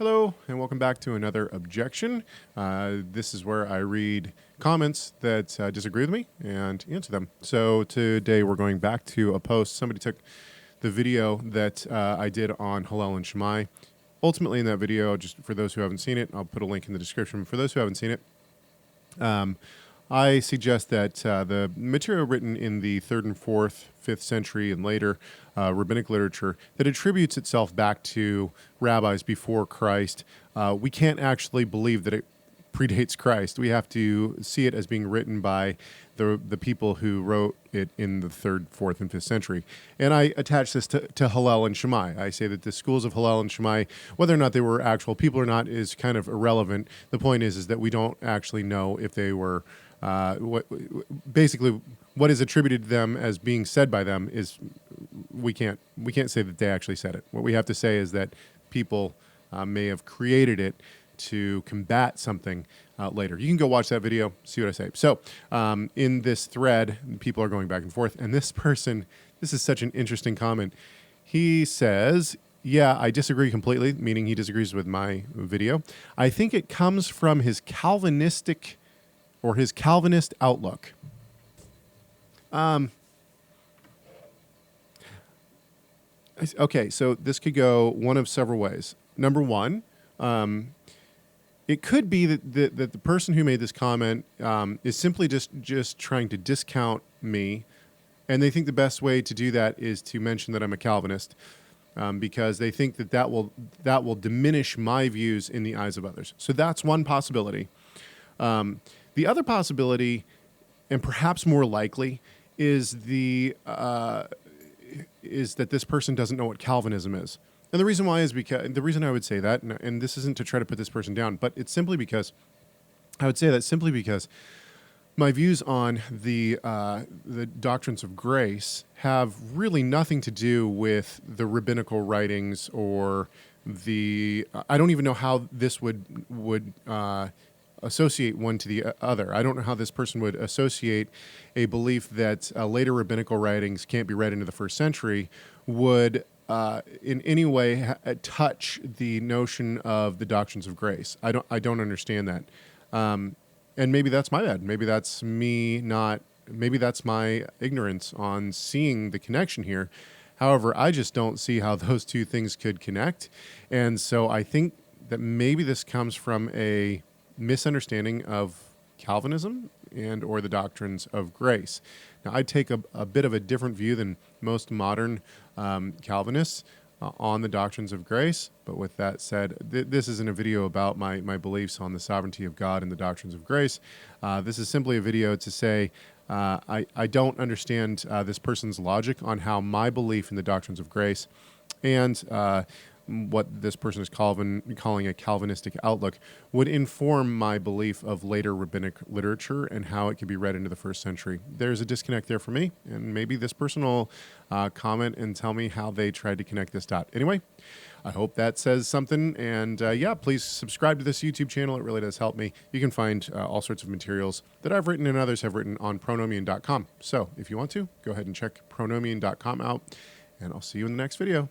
Hello, and welcome back to another Objection. This is where I read comments that disagree with me and answer them. So today we're going back to a post. Somebody took the video that I did on Hillel and Shammai. Ultimately, in that video, just for those who haven't seen it, I'll put a link in the description. For those who haven't seen it, I suggest that the material written in the 3rd and 4th, 5th century and later rabbinic literature that attributes itself back to rabbis before Christ, we can't actually believe that it predates Christ. We have to see it as being written by the people who wrote it in the 3rd, 4th, and 5th century. And I attach this to Hillel and Shammai. I say that the schools of Hillel and Shammai, whether or not they were actual people or not, is kind of irrelevant. The point is that we don't actually know if they were basically what is attributed to them as being said by them is we can't say that they actually said it. What we have to say is that people may have created it to combat something later. You can go watch that video, see what I say. So in this thread, people are going back and forth, and this person, this is such an interesting comment. He says, yeah, I disagree completely, meaning he disagrees with my video. I think it comes from his Calvinist outlook. Okay, so this could go one of several ways. Number one, it could be that the person who made this comment is simply just trying to discount me, and they think the best way to do that is to mention that I'm a Calvinist, because they think that will diminish my views in the eyes of others. So that's one possibility. The other possibility, and perhaps more likely, is that this person doesn't know what Calvinism is. And the reason why is because the reason I would say that, and this isn't to try to put this person down, but it's simply because I would say that simply because my views on the doctrines of grace have really nothing to do with the rabbinical writings or I don't even know how this would associate one to the other. I don't know how this person would associate a belief that later rabbinical writings can't be read into the 1st century would in any way touch the notion of the doctrines of grace. I don't understand that. And maybe that's my bad. Maybe that's maybe that's my ignorance on seeing the connection here. However, I just don't see how those two things could connect. And so I think that maybe this comes from a misunderstanding of Calvinism and or the doctrines of grace. Now, I take a bit of a different view than most modern Calvinists on the doctrines of grace. But with that said, this isn't a video about my beliefs on the sovereignty of God and the doctrines of grace. This is simply a video to say I don't understand this person's logic on how my belief in the doctrines of grace and what this person is calling a Calvinistic outlook would inform my belief of later rabbinic literature and how it could be read into the 1st century. There's a disconnect there for me, and maybe this person will comment and tell me how they tried to connect this dot. Anyway, I hope that says something, and yeah, please subscribe to this YouTube channel. It really does help me. You can find all sorts of materials that I've written and others have written on Pronomian.com. So if you want to, go ahead and check Pronomian.com out, and I'll see you in the next video.